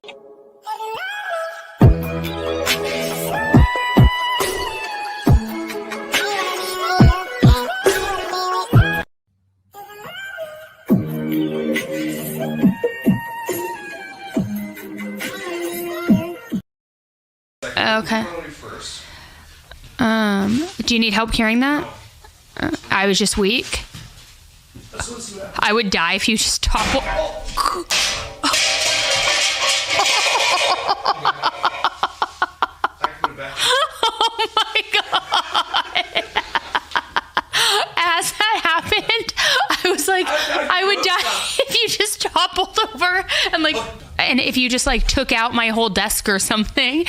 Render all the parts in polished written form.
Okay. Do you need help hearing that? I was just weak. I would die if you just toppled. Oh my God. As that happened, I was like, I would die if you just toppled over and if you just like took out my whole desk or something.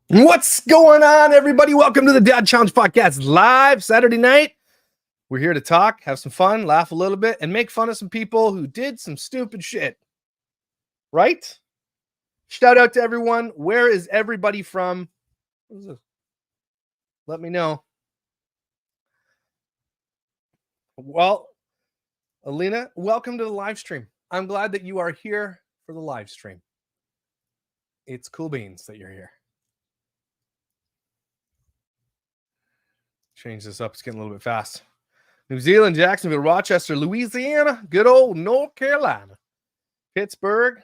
What's going on, everybody? Welcome to the Dad Challenge Podcast live Saturday night. We're here to talk, have some fun, laugh a little bit, and make fun of some people who did some stupid shit. Right? Shout out to everyone. Where is everybody from? What is this? Let me know. Well, Alina, welcome to the live stream. I'm glad that you are here for the live stream. It's cool beans that you're here. Change this up. It's getting a little bit fast. New Zealand, Jacksonville, Rochester, Louisiana, good old North Carolina, Pittsburgh,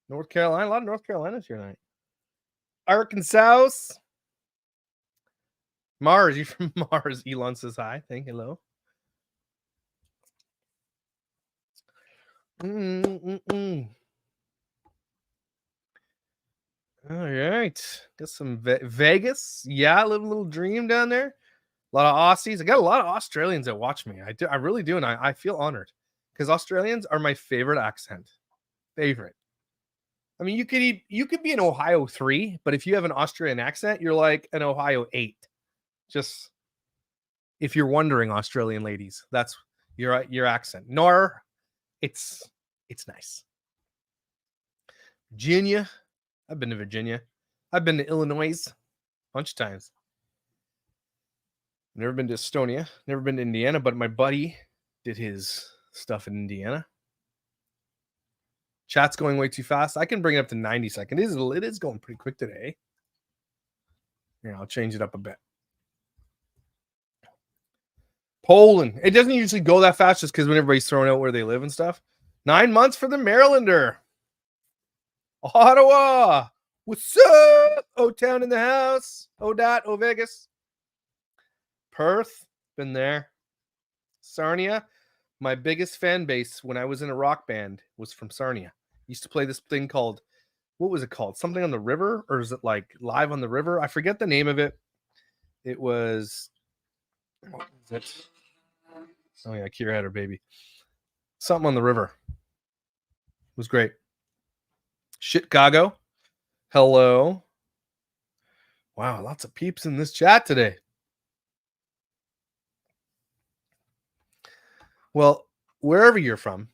North Carolina. A lot of North Carolinas here tonight. Arkansas. Mars, you from Mars? Elon says hi. Thank you. Hello. All right. Got some Vegas. Yeah, live a little dream down there. A lot of Aussies. I got a lot of Australians that watch me. I really do, and I feel honored because Australians are my favorite accent. Favorite. I mean, you could be an Ohio 3, but if you have an Australian accent, you're like an Ohio 8. Just if you're wondering, Australian ladies, that's your accent. Nor it's nice. Virginia. I've been to Virginia. I've been to Illinois a bunch of times. Never been to Estonia. Never been to Indiana, but my buddy did his stuff in Indiana. Chat's going way too fast. I can bring it up to 90 seconds. It is going pretty quick today. Here, I'll change it up a bit. Poland. It doesn't usually go that fast just because when everybody's throwing out where they live and stuff. 9 months for the Marylander. Ottawa. What's up? O-Town in the house. O-Dot, O-Vegas. Perth. Been there. Sarnia. My biggest fan base when I was in a rock band was from Sarnia. Used to play this thing called, what was it called? Something on the River? Or is it like Live on the River? I forget the name of it. It was, what was it? Oh yeah, Kira had her baby. Something on the River. It was great. Chicago. Hello. Wow, lots of peeps in this chat today. Well, wherever you're from,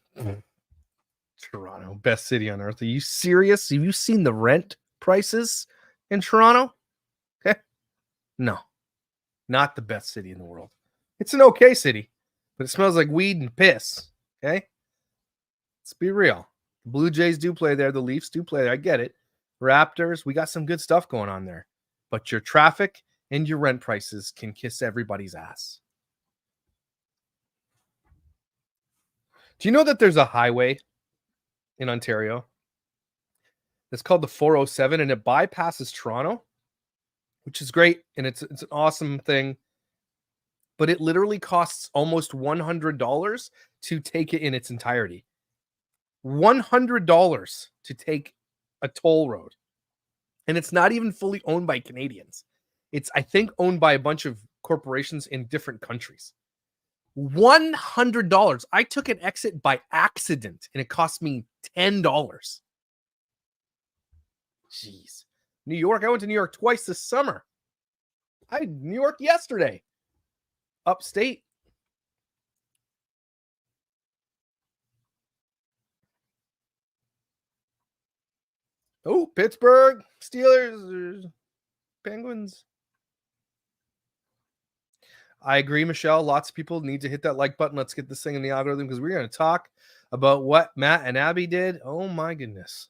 Toronto, best city on earth. Are you serious? Have you seen the rent prices in Toronto? Okay. No. Not the best city in the world. It's an okay city, but it smells like weed and piss. Okay? Let's be real. The Blue Jays do play there. The Leafs do play there. I get it. Raptors, we got some good stuff going on there. But your traffic and your rent prices can kiss everybody's ass. Do you know that there's a highway in Ontario that's called the 407 and it bypasses Toronto, which is great. And it's an awesome thing. But it literally costs almost $100 to take it in its entirety. $100 to take a toll road. And it's not even fully owned by Canadians. It's, I think, owned by a bunch of corporations in different countries. $100. I took an exit by accident and it cost me $10. Jeez. New York. I went to New York twice this summer. I had New York yesterday. Upstate. Oh, Pittsburgh Steelers, Penguins. I agree, Michelle. Lots of people need to hit that like button. Let's get this thing in the algorithm because we're going to talk about what Matt and Abby did. Oh my goodness.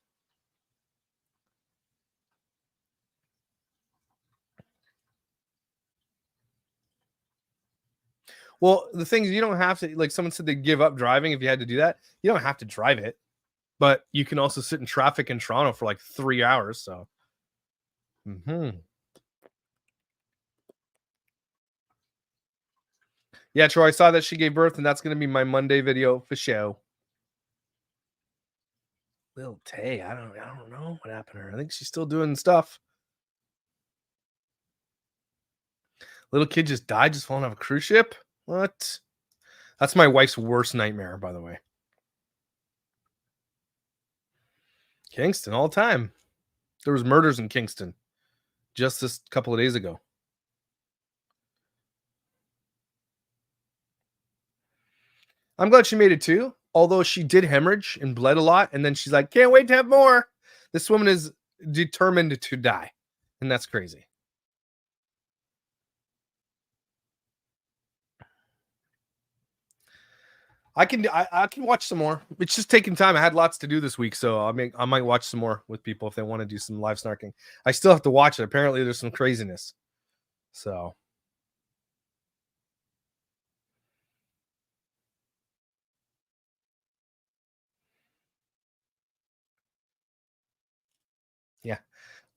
Well, the thing is, you don't have to, like someone said, they give up driving if you had to do that. You don't have to drive it, but you can also sit in traffic in Toronto for like 3 hours. So, yeah, Troy, I saw that she gave birth, and that's going to be my Monday video for show. Lil Tay, I don't know what happened to her. I think she's still doing stuff. Little kid just died just falling off a cruise ship. What? That's my wife's worst nightmare, by the way. Kingston all the time. There was murders in Kingston just this couple of days ago. I'm glad she made it too, although she did hemorrhage and bled a lot, and then she's like, can't wait to have more. This woman is determined to die, and that's crazy. I can watch some more. It's just taking time. I had lots to do this week, so I might watch some more with people if they want to do some live snarking. I still have to watch it. Apparently, there's some craziness. So, yeah,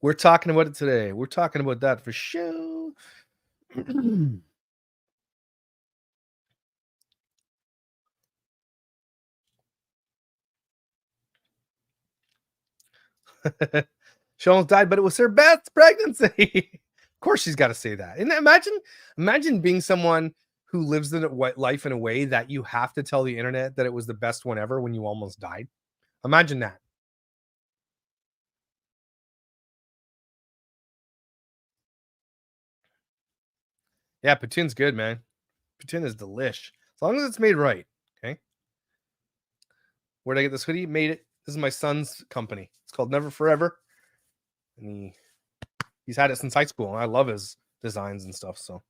we're talking about it today. We're talking about that for sure. She almost died, but it was her best pregnancy. Of course, she's got to say that. And imagine being someone who lives in life in a way that you have to tell the internet that it was the best one ever when you almost died. Imagine that. Yeah, poutine's good, man. Poutine is delish. As long as it's made right. Okay. Where'd I get this hoodie? Made it. This is my son's company. It's called Never Forever. And he's had it since high school. And I love his designs and stuff. So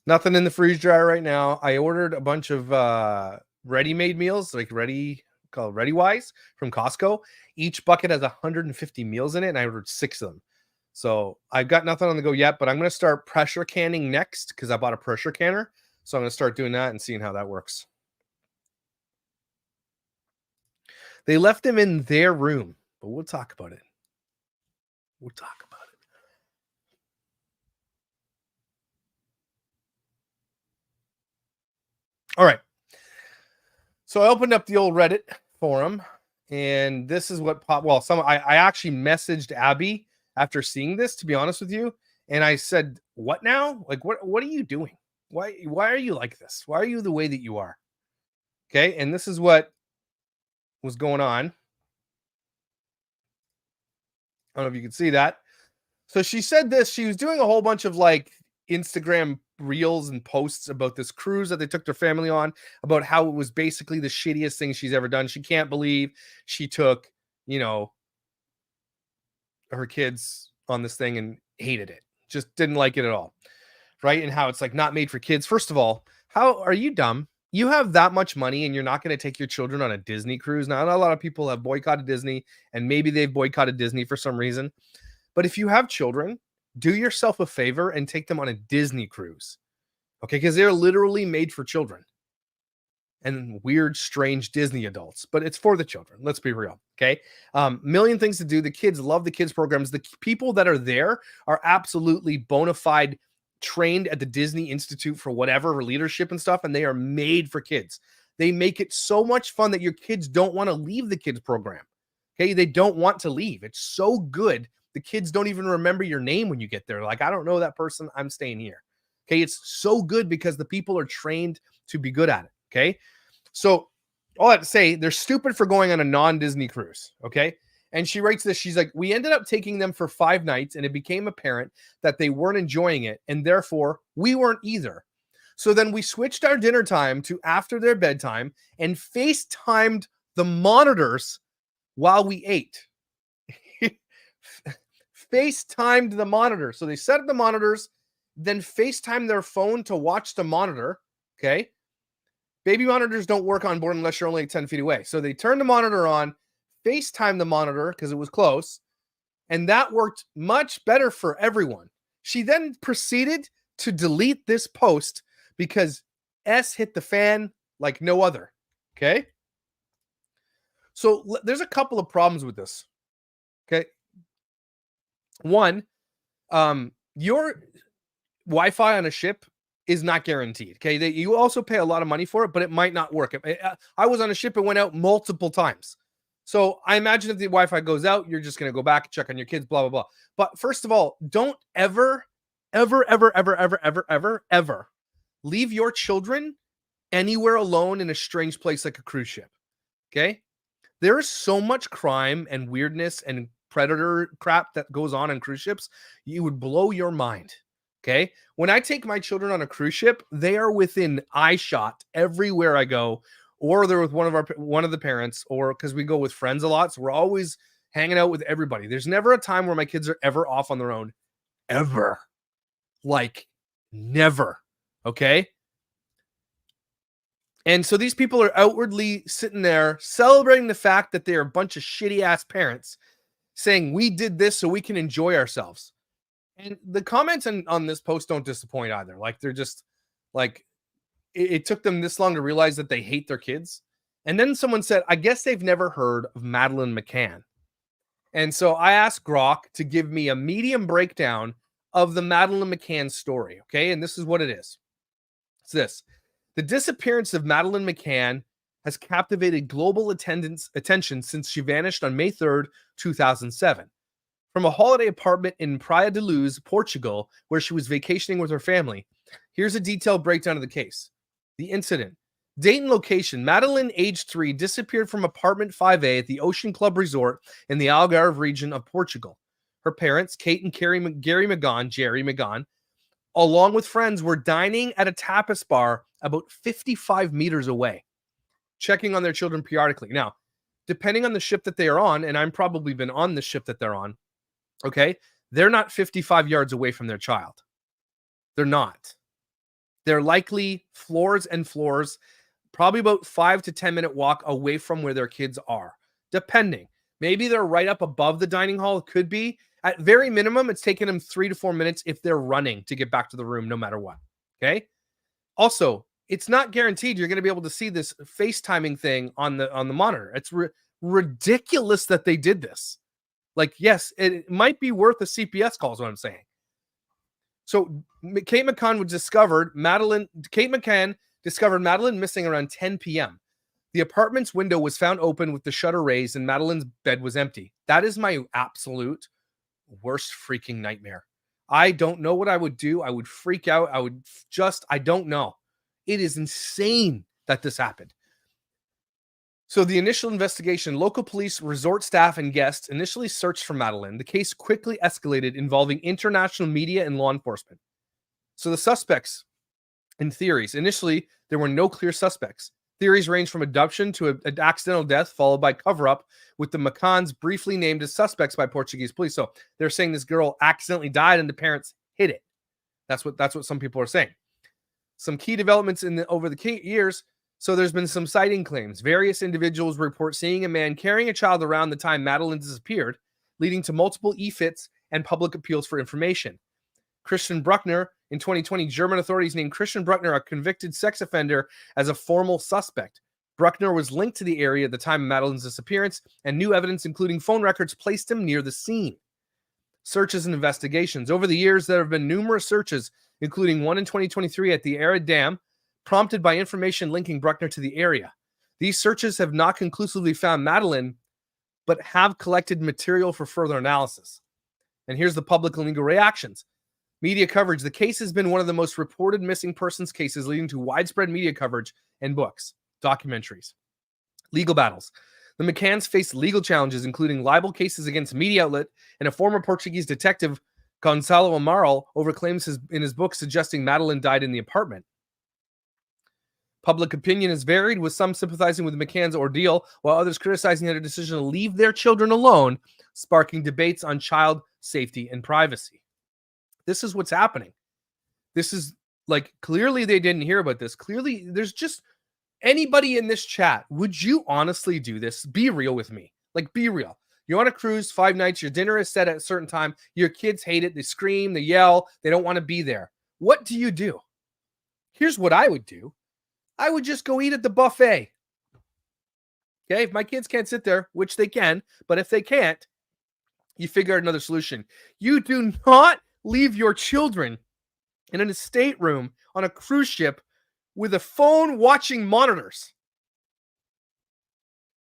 nothing in the freeze dryer right now. I ordered a bunch of ready-made meals, like called ReadyWise from Costco. Each bucket has 150 meals in it, and I ordered 6 of them. So I've got nothing on the go yet, but I'm going to start pressure canning next because I bought a pressure canner. So I'm going to start doing that and seeing how that works. They left him in their room, but we'll talk about it. We'll talk about it. All right. So I opened up the old Reddit forum, and this is what popped. Well, I actually messaged Abby after seeing this, to be honest with you, and I said, "What now? Like, what are you doing? Why are you like this? Why are you the way that you are?" Okay, and this is what was going on. I don't know if you can see that. So she said this. She was doing a whole bunch of like Instagram reels and posts about this cruise that they took their family on, about how it was basically the shittiest thing she's ever done. She can't believe she took, her kids on this thing and hated it. Just didn't like it at all. Right? And how it's like not made for kids. First of all, how are you dumb? You have that much money and you're not going to take your children on a Disney cruise. Now, a lot of people have boycotted Disney, and maybe they've boycotted Disney for some reason. But if you have children, do yourself a favor and take them on a Disney cruise. Okay? Because they're literally made for children and weird, strange Disney adults, but it's for the children. Let's be real. Okay. Million things to do. The kids love the kids programs. The people that are there are absolutely bona fide trained at the Disney Institute for whatever leadership and stuff. And they are made for kids. They make it so much fun that your kids don't want to leave the kids program. Okay. They don't want to leave. It's so good. The kids don't even remember your name when you get there. Like, I don't know that person. I'm staying here. Okay. It's so good because the people are trained to be good at it. Okay. So all I have to say, they're stupid for going on a non-Disney cruise. Okay. And she writes this. She's like, we ended up taking them for 5 nights and it became apparent that they weren't enjoying it. And therefore we weren't either. So then we switched our dinner time to after their bedtime and FaceTimed the monitors while we ate. FaceTimed the monitor. So they set up the monitors, then FaceTime their phone to watch the monitor. Okay. Baby monitors don't work on board unless you're only 10 feet away. So they turned the monitor on, FaceTime the monitor because it was close, and that worked much better for everyone. She then proceeded to delete this post because S hit the fan like no other. Okay? So there's a couple of problems with this. Okay? One, your Wi-Fi on a ship is not guaranteed. Okay. You also pay a lot of money for it, but it might not work. I was on a ship, it went out multiple times. So I imagine if the Wi-Fi goes out, you're just going to go back and check on your kids, blah, blah, blah. But first of all, don't ever leave your children anywhere alone in a strange place like a cruise ship. Okay. There is so much crime and weirdness and predator crap that goes on cruise ships. You would blow your mind. Okay. When I take my children on a cruise ship, they are within eye shot everywhere I go, or they're with one of the parents, or because we go with friends a lot. So we're always hanging out with everybody. There's never a time where my kids are ever off on their own. Ever. Like never. Okay. And so these people are outwardly sitting there celebrating the fact that they're a bunch of shitty ass parents saying we did this so we can enjoy ourselves. And the comments on this post don't disappoint either. Like, they're just like, it took them this long to realize that they hate their kids. And then someone said, I guess they've never heard of Madeline McCann. And so I asked Grok to give me a medium breakdown of the Madeline McCann story. Okay. And this is what it is. It's this. The disappearance of Madeline McCann has captivated global attention since she vanished on May 3rd, 2007. From a holiday apartment in Praia de Luz, Portugal, where she was vacationing with her family. Here's a detailed breakdown of the case. The incident. Date and location. Madeline, age 3, disappeared from apartment 5A at the Ocean Club Resort in the Algarve region of Portugal. Her parents, Kate and Jerry McGon, along with friends, were dining at a tapas bar about 55 meters away, checking on their children periodically. Now, depending on the ship that they are on, and I've probably been on the ship that they're on, okay, they're not 55 yards away from their child. They're not. They're likely floors and floors, probably about 5 to 10 minute walk away from where their kids are, depending. Maybe they're right up above the dining hall. It could be. At very minimum, it's taking them 3 to 4 minutes if they're running to get back to the room, no matter what. Okay. Also, it's not guaranteed you're going to be able to see this FaceTiming thing on the monitor. It's ridiculous that they did this. Like, yes, it might be worth a CPS call is what I'm saying. So Kate McCann discovered Madeline missing around 10 p.m. The apartment's window was found open with the shutter raised and Madeline's bed was empty. That is my absolute worst freaking nightmare. I don't know what I would do. I would freak out. I don't know. It is insane that this happened. So the initial investigation, local police, resort staff, and guests initially searched for Madeline. The case quickly escalated, involving international media and law enforcement. So the suspects and theories. Initially, there were no clear suspects. Theories range from abduction to an accidental death, followed by cover-up, with the McCanns briefly named as suspects by Portuguese police. So they're saying this girl accidentally died and the parents hid it. That's what some people are saying. Some key developments over the years. So there's been some sighting claims. Various individuals report seeing a man carrying a child around the time Madeline disappeared, leading to multiple e-fits and public appeals for information. Christian Bruckner, in 2020, German authorities named Christian Bruckner a convicted sex offender as a formal suspect. Bruckner was linked to the area at the time of Madeline's disappearance, and new evidence, including phone records, placed him near the scene. Searches and investigations. Over the years, there have been numerous searches, including one in 2023 at the Era Dam, prompted by information linking Bruckner to the area. These searches have not conclusively found Madeline, but have collected material for further analysis. And here's the public and legal reactions. Media coverage. The case has been one of the most reported missing persons cases, leading to widespread media coverage and books, documentaries. Legal battles. The McCanns face legal challenges, including libel cases against a media outlet and a former Portuguese detective, Gonçalo Amaral, over claims in his book suggesting Madeline died in the apartment. Public opinion is varied, with some sympathizing with McCann's ordeal, while others criticizing their decision to leave their children alone, sparking debates on child safety and privacy. This is what's happening. This is like, clearly they didn't hear about this. Clearly, there's just anybody in this chat. Would you honestly do this? Be real with me. Like, be real. You're on a cruise 5 nights. Your dinner is set at a certain time. Your kids hate it. They scream, they yell. They don't want to be there. What do you do? Here's what I would do. I would just go eat at the buffet. Okay, if my kids can't sit there, which they can, but if they can't, you figure out another solution. You do not leave your children in a stateroom on a cruise ship with a phone watching monitors.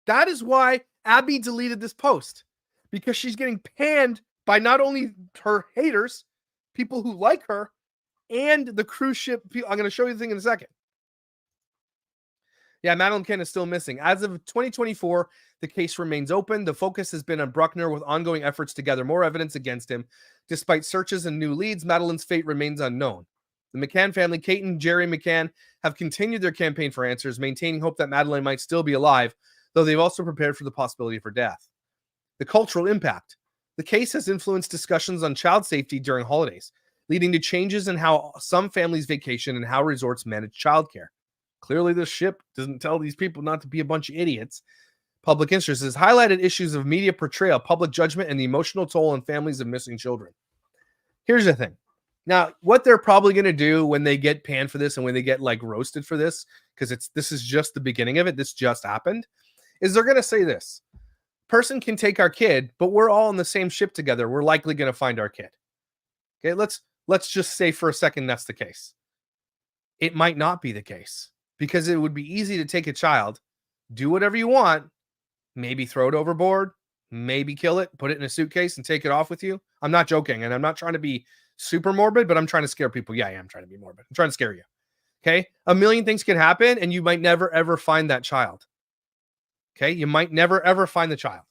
That is why Abby deleted this post, because she's getting panned by not only her haters, people who like her, and the cruise ship people. I'm going to show you the thing in a second. Yeah, Madeline McCann is still missing. As of 2024, the case remains open. The focus has been on Bruckner, with ongoing efforts to gather more evidence against him. Despite searches and new leads, Madeline's fate remains unknown. The McCann family, Kate and Jerry McCann, have continued their campaign for answers, maintaining hope that Madeline might still be alive, though they've also prepared for the possibility of her death. The cultural impact. The case has influenced discussions on child safety during holidays, leading to changes in how some families vacation and how resorts manage childcare. Clearly, this ship doesn't tell these people not to be a bunch of idiots. Public interest has highlighted issues of media portrayal, public judgment, and the emotional toll on families of missing children. Here's the thing. Now, what they're probably going to do when they get panned for this and when they get like roasted for this, because this is just the beginning of it, this just happened, is they're going to say this. Person can take our kid, but we're all on the same ship together. We're likely going to find our kid. Okay, let's just say for a second that's the case. It might not be the case, because it would be easy to take a child, do whatever you want, maybe throw it overboard, maybe kill it, put it in a suitcase and take it off with you. I'm not joking, and I'm not trying to be super morbid, but I'm trying to scare people. Yeah, I am trying to be morbid. I'm trying to scare you. Okay? A million things can happen, and you might never, ever find that child. Okay? You might never, ever find the child.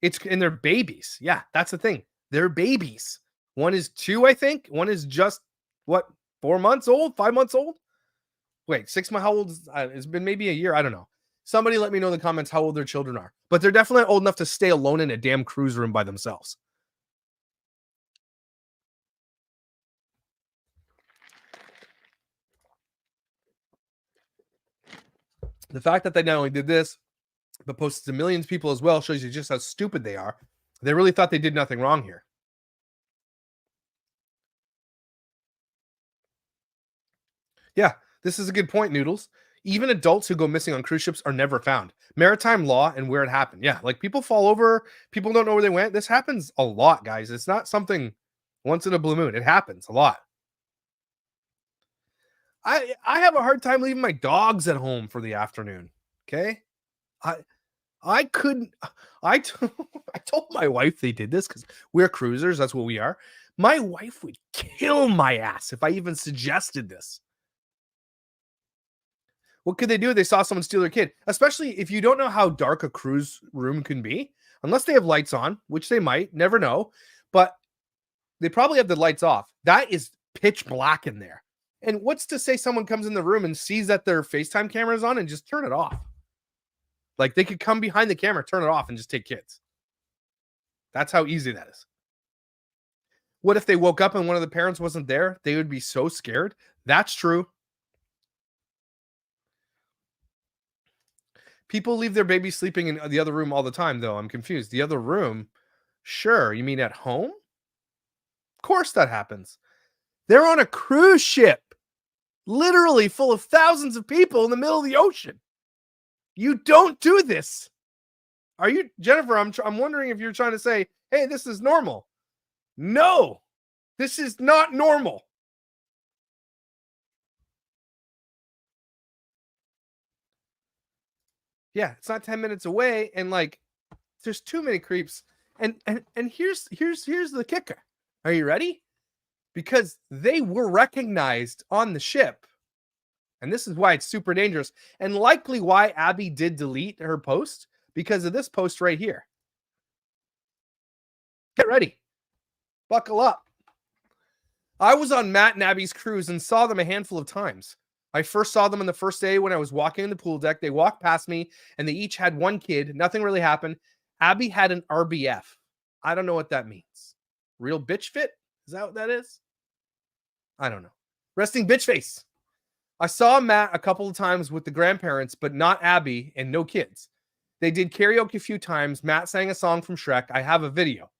And they're babies. Yeah, that's the thing. They're babies. One is 2, I think. One is just, 4 months old? 5 months old? Wait, 6 months? How old is it's been maybe a year? I don't know. Somebody let me know in the comments how old their children are. But they're definitely old enough to stay alone in a damn cruise room by themselves. The fact that they not only did this, but posted to millions of people as well, shows you just how stupid they are. They really thought they did nothing wrong here. Yeah, this is a good point, Noodles. Even adults who go missing on cruise ships are never found. Maritime law and where it happened. Yeah, like people fall over, people don't know where they went. This happens a lot, guys. It's not something once in a blue moon. It happens a lot. I have a hard time leaving my dogs at home for the afternoon. Okay? I couldn't. I told my wife they did this because we're cruisers. That's what we are. My wife would kill my ass if I even suggested this. What could they do if they saw someone steal their kid? Especially if you don't know how dark a cruise room can be, unless they have lights on, which they might, never know. But they probably have the lights off. That is pitch black in there. And what's to say someone comes in the room and sees that their FaceTime camera is on and just turn it off? Like, they could come behind the camera, turn it off, and just take kids. That's how easy that is. What if they woke up and one of the parents wasn't there? They would be so scared. That's true. People leave their baby sleeping in the other room all the time, though. I'm confused. The other room? Sure. You mean at home? Of course that happens. They're on a cruise ship, literally full of thousands of people in the middle of the ocean. You don't do this. Are you, Jennifer? I'm wondering if you're trying to say, hey, this is normal. No, this is not normal. Yeah, it's not 10 minutes away, and like, there's too many creeps. And here's the kicker. Are you ready? Because they were recognized on the ship. And this is why it's super dangerous, and likely why Abby did delete her post, because of this post right here. Get ready. Buckle up. I was on Matt and Abby's cruise and saw them a handful of times. I first saw them on the first day when I was walking in the pool deck. They walked past me and they each had one kid. Nothing really happened. Abby had an RBF. I don't know what that means. Real bitch fit? Is that what that is? I don't know. Resting bitch face. I saw Matt a couple of times with the grandparents, but not Abby, and no kids. They did karaoke a few times. Matt sang a song from Shrek. I have a video.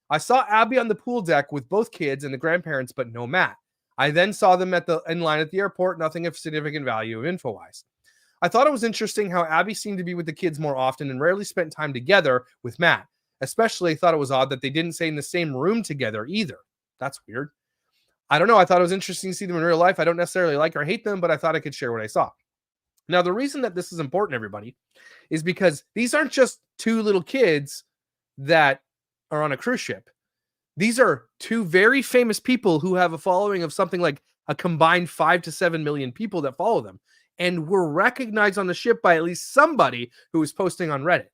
I saw Abby on the pool deck with both kids and the grandparents, but no Matt. I then saw them in line at the airport, nothing of significant value info-wise. I thought it was interesting how Abby seemed to be with the kids more often and rarely spent time together with Matt. Especially thought it was odd that they didn't stay in the same room together either. That's weird. I don't know. I thought it was interesting to see them in real life. I don't necessarily like or hate them, but I thought I could share what I saw. Now, the reason that this is important, everybody, is because these aren't just two little kids that are on a cruise ship. These are two very famous people who have a following of something like a combined 5 to 7 million people that follow them, and were recognized on the ship by at least somebody who was posting on Reddit.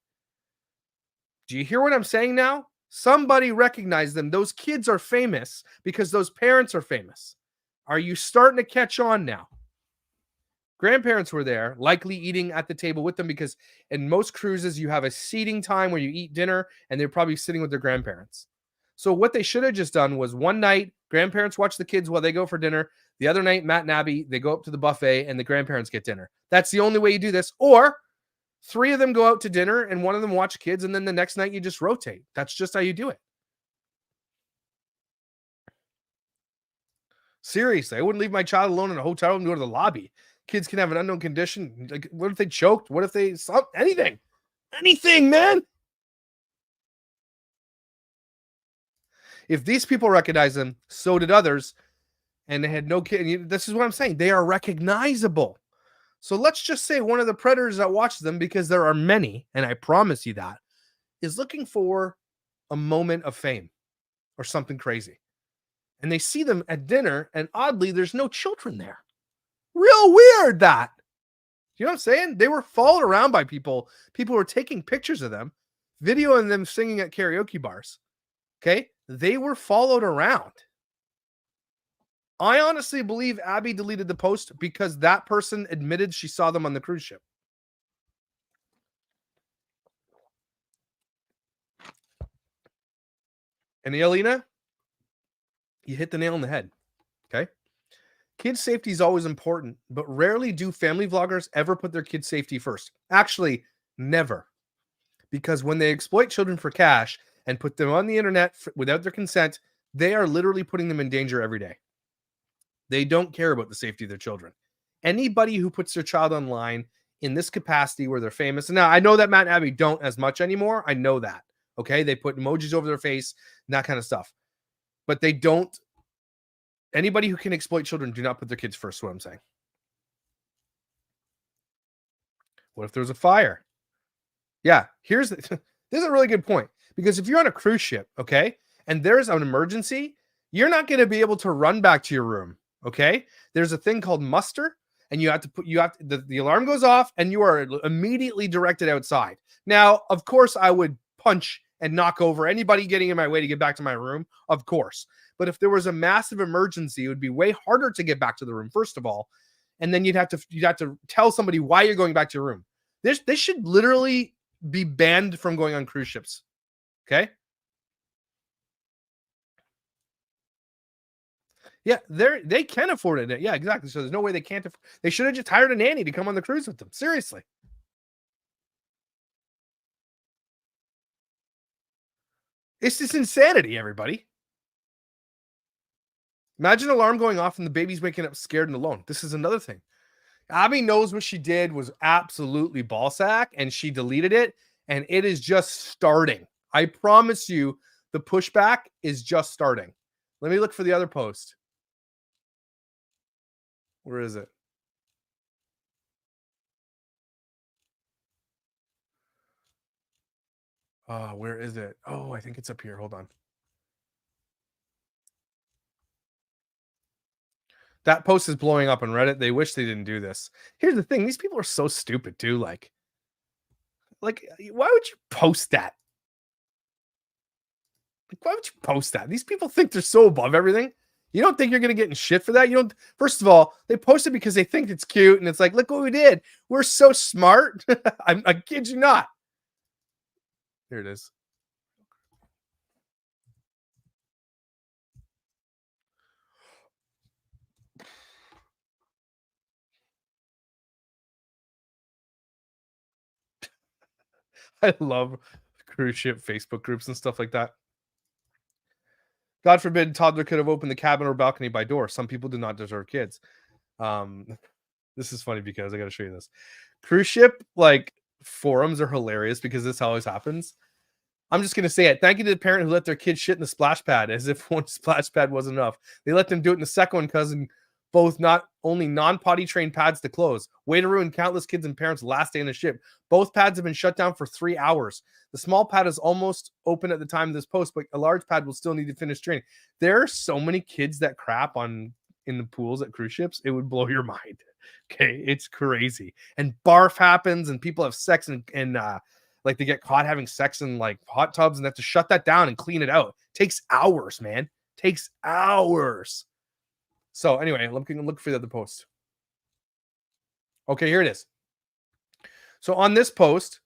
Do you hear what I'm saying now? Somebody recognized them. Those kids are famous because those parents are famous. Are you starting to catch on now? Grandparents were there, likely eating at the table with them, because in most cruises, you have a seating time where you eat dinner, and they're probably sitting with their grandparents. So what they should have just done was one night, grandparents watch the kids while they go for dinner. The other night, Matt and Abby, they go up to the buffet, and the grandparents get dinner. That's the only way you do this. Or 3 of them go out to dinner, and 1 of them watch kids, and then the next night you just rotate. That's just how you do it. Seriously, I wouldn't leave my child alone in a hotel and go to the lobby. Kids can have an unknown condition. Like, what if they choked? What if they anything? Anything, man. If these people recognize them, so did others, and they had no kid. This is what I'm saying. They are recognizable. So let's just say one of the predators that watches them, because there are many, and I promise you that, is looking for a moment of fame or something crazy. And they see them at dinner, and oddly, there's no children there. Real weird, that. You know what I'm saying? They were followed around by people. People were taking pictures of them, videoing them singing at karaoke bars. Okay? They were followed around. I honestly believe Abby deleted the post because that person admitted she saw them on the cruise ship. And Alina, you hit the nail on the head. Okay? Kids' safety is always important, but rarely do family vloggers ever put their kids' safety first. Actually, never. Because when they exploit children for cash and put them on the internet without their consent, they are literally putting them in danger every day. They don't care about the safety of their children. Anybody who puts their child online in this capacity where they're famous, and now I know that Matt and Abby don't as much anymore. I know that. Okay. They put emojis over their face and that kind of stuff. But they don't. Anybody who can exploit children, do not put their kids first, is what I'm saying. What if there's a fire? Yeah. This is a really good point. Because if you're on a cruise ship, okay, and there's an emergency, you're not going to be able to run back to your room. Okay, there's a thing called muster, and the alarm goes off, and you are immediately directed outside. Now, of course, I would punch and knock over anybody getting in my way to get back to my room, of course. But if there was a massive emergency, it would be way harder to get back to the room, first of all. And then you'd have to tell somebody why you're going back to your room. This should literally be banned from going on cruise ships. Okay? Yeah, they can afford it. Yeah, exactly. So there's no way they can't. They should have just hired a nanny to come on the cruise with them. Seriously. It's just insanity, everybody. Imagine an alarm going off and the baby's waking up scared and alone. This is another thing. Abby knows what she did was absolutely ballsack, and she deleted it, and it is just starting. I promise you, the pushback is just starting. Let me look for the other post. Where is it? Oh, where is it? Oh, I think it's up here. Hold on. That post is blowing up on Reddit. They wish they didn't do this. Here's the thing. These people are so stupid, too. Like, why would you post that? Like, why would you post that? These people think they're so above everything. You don't think you're going to get in shit for that? You don't. First of all, they post it because they think it's cute. And it's like, look what we did. We're so smart. I kid you not. Here it is. I love cruise ship Facebook groups and stuff like that. God forbid toddler could have opened the cabin or balcony by door. Some people do not deserve kids. This is funny because I got to show you this. Cruise ship like forums are hilarious because this always happens. I'm just going to say it. Thank you to the parent who let their kid shit in the splash pad as if one splash pad wasn't enough. They let them do it in the second one because both not only non-potty trained pads to close. Way to ruin countless kids and parents' last day in the ship. Both pads have been shut down for 3 hours. The small pad is almost open at the time of this post, but a large pad will still need to finish training. There are so many kids that crap in the pools at cruise ships. It would blow your mind. Okay, it's crazy. And barf happens and people have sex and like they get caught having sex in like hot tubs and they have to shut that down and clean it out. Takes hours, man. Takes hours. So anyway, look for the other post. Okay, here it is. So on this post,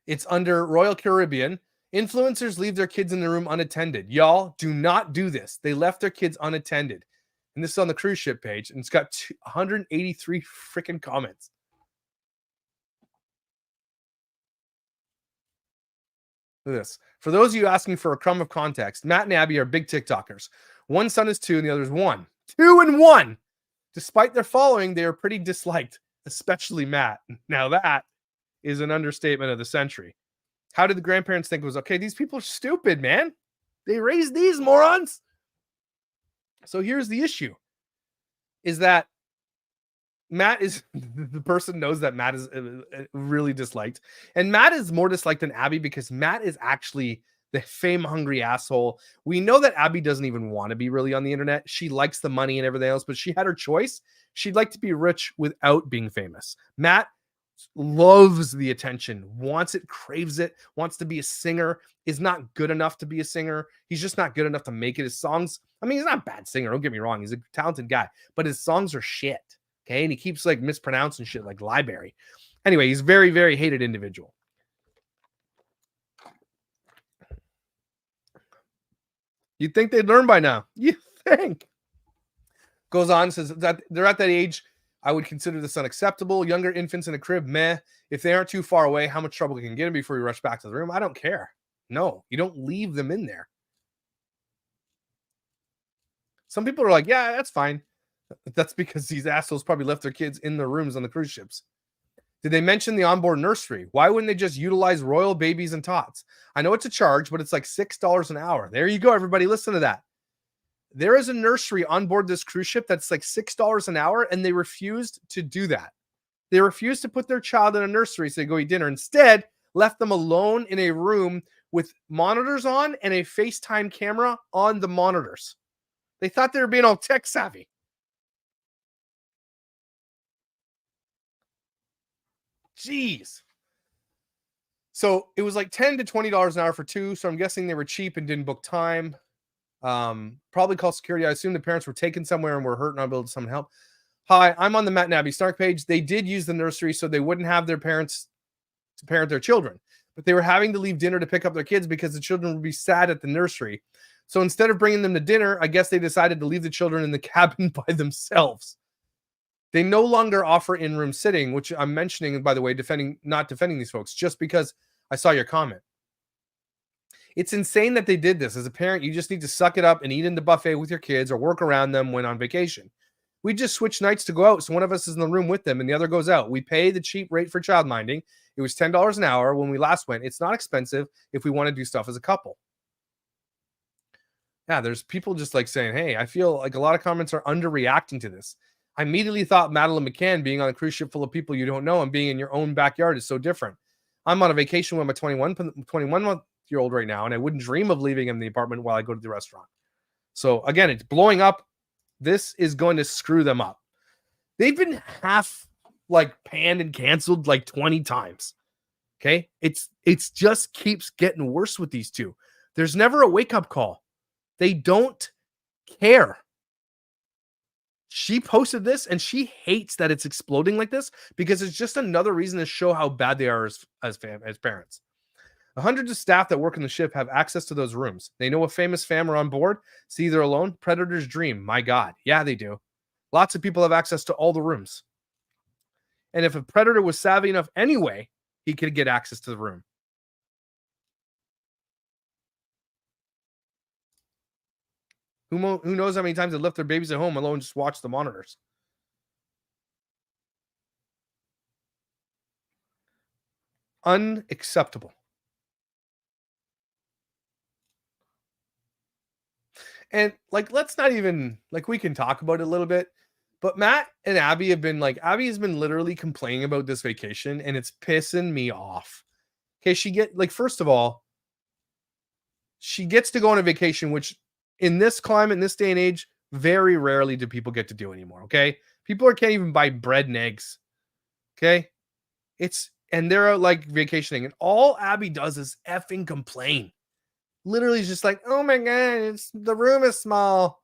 it's under Royal Caribbean. Influencers leave their kids in the room unattended. Y'all do not do this. They left their kids unattended. And this is on the cruise ship page. And it's got 183 freaking comments. Look at this. For those of you asking for a crumb of context, Matt and Abby are big TikTokers. One son is 2 and the other is 1. 2 and 1. Despite their following, they are pretty disliked, especially Matt. Now that is an understatement of the century. How did the grandparents think it was okay? These people are stupid, man. They raised these morons. So here's the issue, is that Matt is the person knows that Matt is really disliked. And Matt is more disliked than Abby because Matt is actually the fame hungry asshole. We know that Abby doesn't even want to be really on the internet. She likes the money and everything else, but she had her choice. She'd like to be rich without being famous. Matt loves the attention, wants it, craves it, wants to be a singer, is not good enough to be a singer. He's just not good enough to make it. His songs, I mean, he's not a bad singer. Don't get me wrong. He's a talented guy, but his songs are shit. Okay. And he keeps like mispronouncing shit like library. Anyway, he's very, very hated individual. You'd think they'd learn by now. You think. Goes on, says that they're at that age. I would consider this unacceptable. Younger infants in a crib, meh. If they aren't too far away, how much trouble can get them before you rush back to the room? I don't care. No, you don't leave them in there. Some people are like, yeah, that's fine. That's because these assholes probably left their kids in their rooms on the cruise ships. Did they mention the onboard nursery? Why wouldn't they just utilize royal babies and tots? I know it's a charge, but it's like $6 an hour. There you go, everybody. Listen to that. There is a nursery on board this cruise ship that's like $6 an hour, and they refused to do that. They refused to put their child in a nursery so they go eat dinner. Instead, left them alone in a room with monitors on and a FaceTime camera on the monitors. They thought they were being all tech savvy. Jeez. So it was like $10 to $20 an hour for 2. So I'm guessing they were cheap and didn't book time. Probably call security. I assume the parents were taken somewhere and were hurt and unable to summon help. Hi, I'm on the Matt and Abby Stark page. They did use the nursery so they wouldn't have their parents to parent their children, but they were having to leave dinner to pick up their kids because the children would be sad at the nursery. So instead of bringing them to dinner, I guess they decided to leave the children in the cabin by themselves. They no longer offer in-room sitting, which I'm mentioning, by the way, not defending these folks, just because I saw your comment. It's insane that they did this. As a parent, you just need to suck it up and eat in the buffet with your kids or work around them when on vacation. We just switch nights to go out, so one of us is in the room with them and the other goes out. We pay the cheap rate for child minding. It was $10 an hour when we last went. It's not expensive if we want to do stuff as a couple. Yeah, there's people just like saying, hey, I feel like a lot of comments are underreacting to this. I immediately thought Madeline McCann being on a cruise ship full of people you don't know and being in your own backyard is so different. I'm on a vacation with my 21-month-old right now, and I wouldn't dream of leaving him in the apartment while I go to the restaurant. So again, it's blowing up. This is going to screw them up. They've been half like panned and canceled like 20 times. Okay. It's just keeps getting worse with these two. There's never a wake-up call. They don't care. She posted this and she hates that it's exploding like this because it's just another reason to show how bad they are as parents. The hundreds of staff that work on the ship have access to those rooms. They know a famous fam are on board. See, they're alone. Predator's dream. My God. Yeah, they do. Lots of people have access to all the rooms. And if a predator was savvy enough anyway, he could get access to the room. Who knows how many times they left their babies at home alone and just watch the monitors? Unacceptable. And like, let's not even like, we can talk about it a little bit, but Matt and Abby have been like, Abby has been literally complaining about this vacation and it's pissing me off. Okay. First of all, she gets to go on a vacation, which in this climate, in this day and age, very rarely do people get to do anymore. Okay. People can't even buy bread and eggs. Okay. And they're out like vacationing and all Abby does is effing complain. Literally just like, oh my God, the room is small.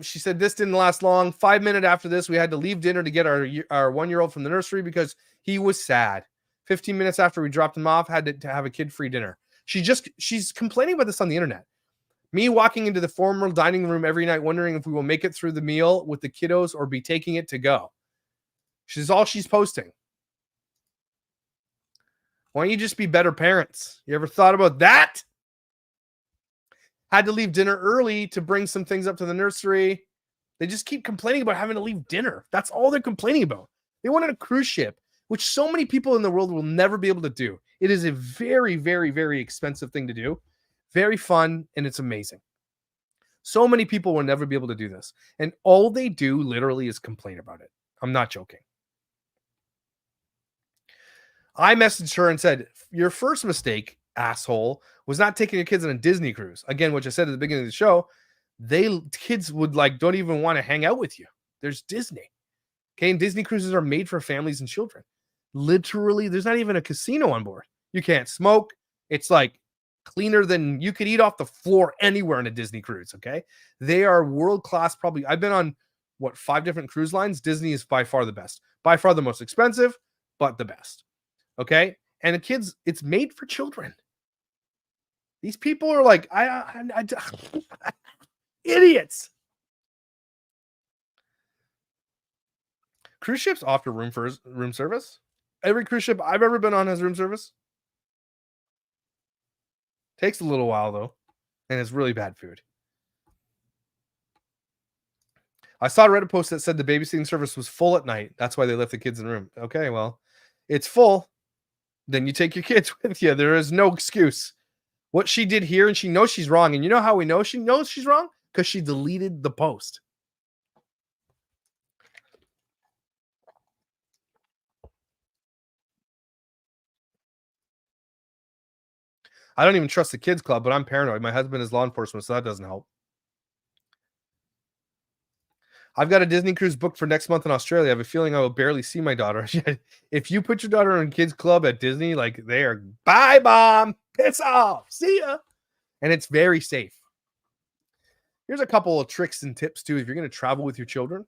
She said this didn't last long. 5 minutes after this, we had to leave dinner to get our 1-year-old from the nursery because he was sad. 15 minutes after we dropped him off, had to have a kid-free dinner. She's complaining about this on the internet. Me walking into the formal dining room every night, wondering if we will make it through the meal with the kiddos or be taking it to go. She's all she's posting. Why don't you just be better parents? You ever thought about that? Had to leave dinner early to bring some things up to the nursery. They just keep complaining about having to leave dinner. That's all they're complaining about. They wanted a cruise ship, which so many people in the world will never be able to do. It is a very, very, very expensive thing to do. Very fun, and it's amazing. So many people will never be able to do this. And all they do literally is complain about it. I'm not joking. I messaged her and said, your first mistake, asshole, was not taking your kids on a Disney cruise. Again, which I said at the beginning of the show, kids would don't even want to hang out with you. There's Disney. Okay. And Disney cruises are made for families and children. Literally, there's not even a casino on board. You can't smoke. It's like cleaner than you could eat off the floor anywhere on a Disney cruise. Okay. They are world-class. Probably I've been on 5 different cruise lines. Disney is by far the best, by far the most expensive, but the best. Okay. And the kids, it's made for children. These people are like, idiots. Cruise ships offer room service. Every cruise ship I've ever been on has room service. Takes a little while though, and it's really bad food. I saw a Reddit post that said the babysitting service was full at night. That's why they left the kids in the room. Okay, well, it's full. Then you take your kids with you. There is no excuse. What she did here, and she knows she's wrong. And you know how we know she knows she's wrong? Because she deleted the post. I don't even trust the kids club, but I'm paranoid. My husband is law enforcement, so that doesn't help. I've got a Disney cruise booked for next month in Australia. I have a feeling I will barely see my daughter. If you put your daughter in kids club at Disney, like they are, bye, mom, piss off, see ya. and it's very safe. Here's a couple of tricks and tips too if you're going to travel with your children.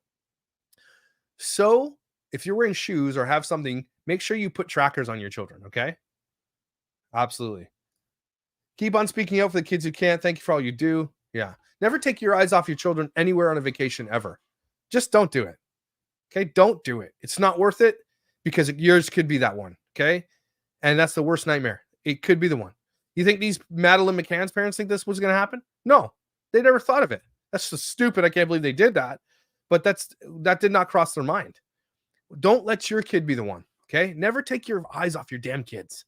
So, if you're wearing shoes or have something, make sure you put trackers on your children, okay? Absolutely. Keep on speaking out for the kids who can't. Thank you for all you do. Yeah. Never take your eyes off your children anywhere on a vacation ever. Just don't do it. Okay? Don't do it. It's not worth it because yours could be that one, okay? And that's the worst nightmare. It could be the one. You think these Madeline McCann's parents think this was going to happen? No. They never thought of it. That's so stupid. I can't believe they did that. But that did not cross their mind. Don't let your kid be the one. Okay. Never take your eyes off your damn kids.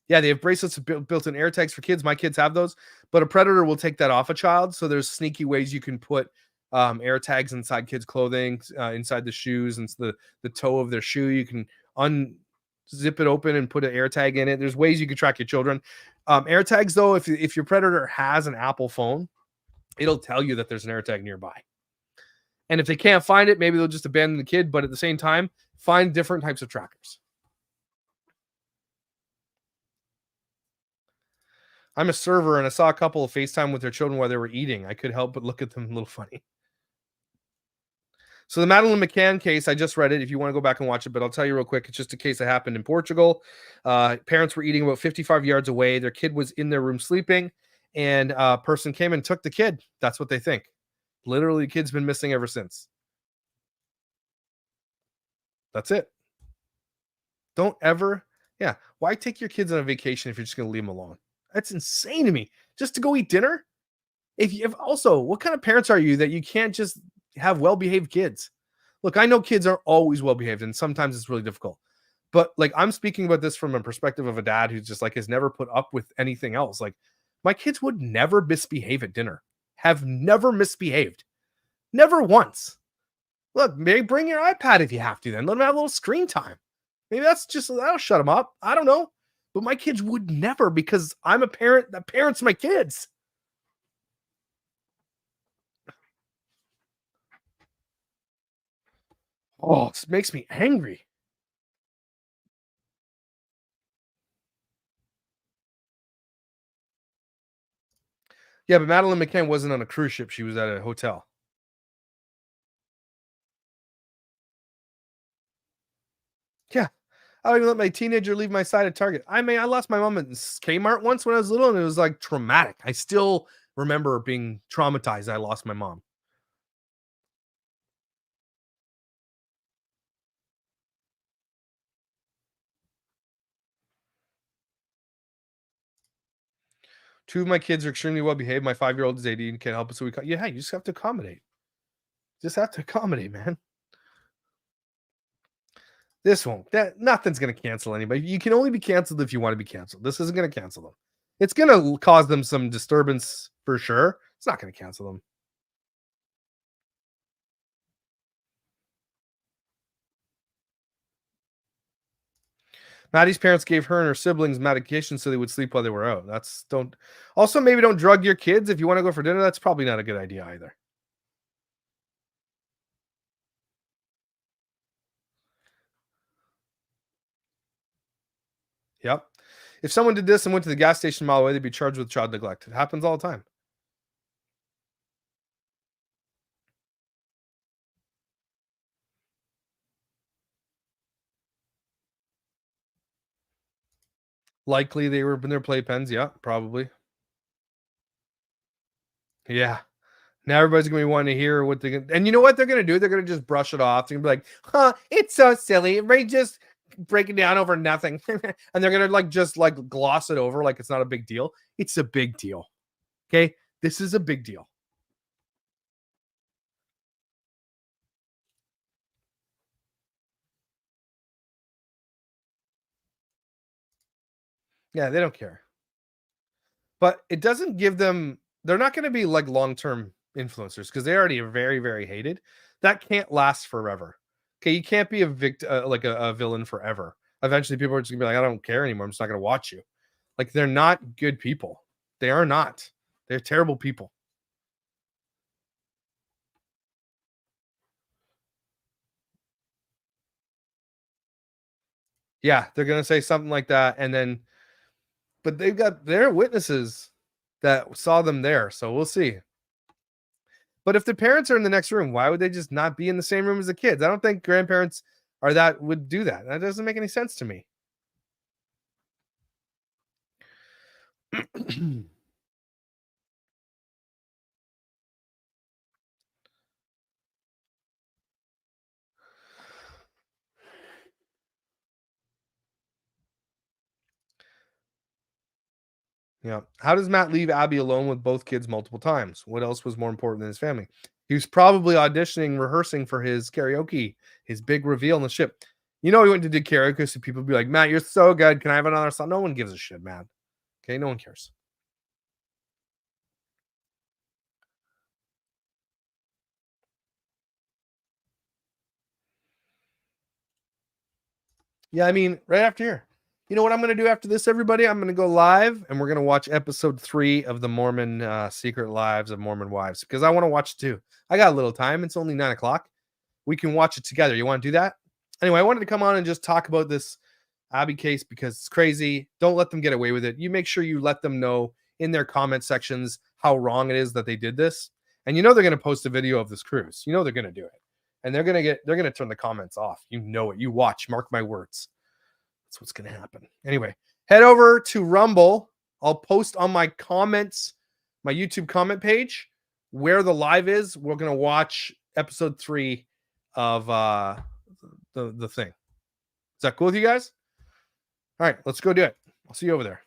Yeah, they have bracelets with built-in air tags for kids. My kids have those, but a predator will take that off a child. So there's sneaky ways you can put air tags inside kids' clothing, inside the shoes, and the toe of their shoe. You can unzip it open and put an air tag in it. There's ways you can track your children. Air tags, though, if your predator has an Apple phone, it'll tell you that there's an air tag nearby. And if they can't find it, maybe they'll just abandon the kid. But at the same time, find different types of trackers. I'm a server and I saw a couple of FaceTime with their children while they were eating. I could help but look at them a little funny. So the Madeline McCann case, I just read it if you want to go back and watch it, but I'll tell you real quick. It's just a case that happened in Portugal. Parents were eating about 55 yards away. Their kid was in their room sleeping, and a person came and took the kid. That's what they think. Literally, the kid's been missing ever since. That's it. Don't ever, yeah. Why take your kids on a vacation if you're just going to leave them alone? That's insane to me. Just to go eat dinner? If also, what kind of parents are you that you can't just have well-behaved kids? Look, I know kids are always well-behaved, and sometimes it's really difficult. But like, I'm speaking about this from a perspective of a dad who's just like has never put up with anything else. Like, my kids would never misbehave at dinner. Have never misbehaved. Never once. Look, maybe bring your iPad if you have to. Then let them have a little screen time. Maybe that'll shut them up. I don't know. But my kids would never, because I'm a parent that parents my kids. Oh, this makes me angry. Yeah, but Madeline McCann wasn't on a cruise ship. She was at a hotel. Yeah. I don't even let my teenager leave my side at Target. I mean, I lost my mom at Kmart once when I was little, and it was like traumatic. I still remember being traumatized. I lost my mom. Two of my kids are extremely well behaved. My 5-year-old is 80 and can't help it. So yeah, you just have to accommodate. Just have to accommodate, man. This won't. That nothing's gonna cancel anybody. You can only be canceled if you want to be canceled. This isn't gonna cancel them. It's gonna cause them some disturbance for sure. It's not gonna cancel them. Maddie's parents gave her and her siblings medication so they would sleep while they were out. That's don't also maybe don't drug your kids if you want to go for dinner. That's probably not a good idea either. Yep. If someone did this and went to the gas station a mile away, they'd be charged with child neglect. It happens all the time. Likely they were in their playpens. Yeah, probably. Yeah. Now everybody's gonna be wanting to hear what and you know what they're gonna do? They're gonna just brush it off. They're gonna be like, huh, it's so silly. Everybody just breaking down over nothing. And they're gonna just gloss it over like it's not a big deal. It's a big deal. Okay. This is a big deal. Yeah, they don't care. But it doesn't give them, they're not gonna be like long-term influencers because they already are very, very hated. That can't last forever. Okay, you can't be like a villain forever. Eventually, people are just gonna be like, I don't care anymore. I'm just not gonna watch you. Like, they're not good people. They are not. They're terrible people. Yeah, they're gonna say something like that, and then but they've got their witnesses that saw them there. So we'll see. But if the parents are in the next room, why would they just not be in the same room as the kids? I don't think grandparents would do that. That doesn't make any sense to me. Yeah. How does Matt leave Abby alone with both kids multiple times? What else was more important than his family? He was probably auditioning, rehearsing for his karaoke, his big reveal on the ship. You know, he went to do karaoke, so people would be like, Matt, you're so good. Can I have another song? No one gives a shit, Matt. Okay, no one cares. Yeah, I mean, right after here. You know what I'm going to do after this, everybody? I'm going to go live, and we're going to watch episode 3 of the Mormon Secret Lives of Mormon Wives, because I want to watch it too. I got a little time. It's only 9 o'clock. We can watch it together. You want to do that? Anyway, I wanted to come on and just talk about this Abby case because it's crazy. Don't let them get away with it. You make sure you let them know in their comment sections how wrong it is that they did this. And you know they're going to post a video of this cruise. You know they're going to do it. And they're going to turn the comments off. You know it. You watch. Mark my words. That's what's going to happen. Anyway, head over to Rumble. I'll post on my comments, my YouTube comment page, where the live is. We're going to watch episode 3 of the thing. Is that cool with you guys? All right, let's go do it. I'll see you over there.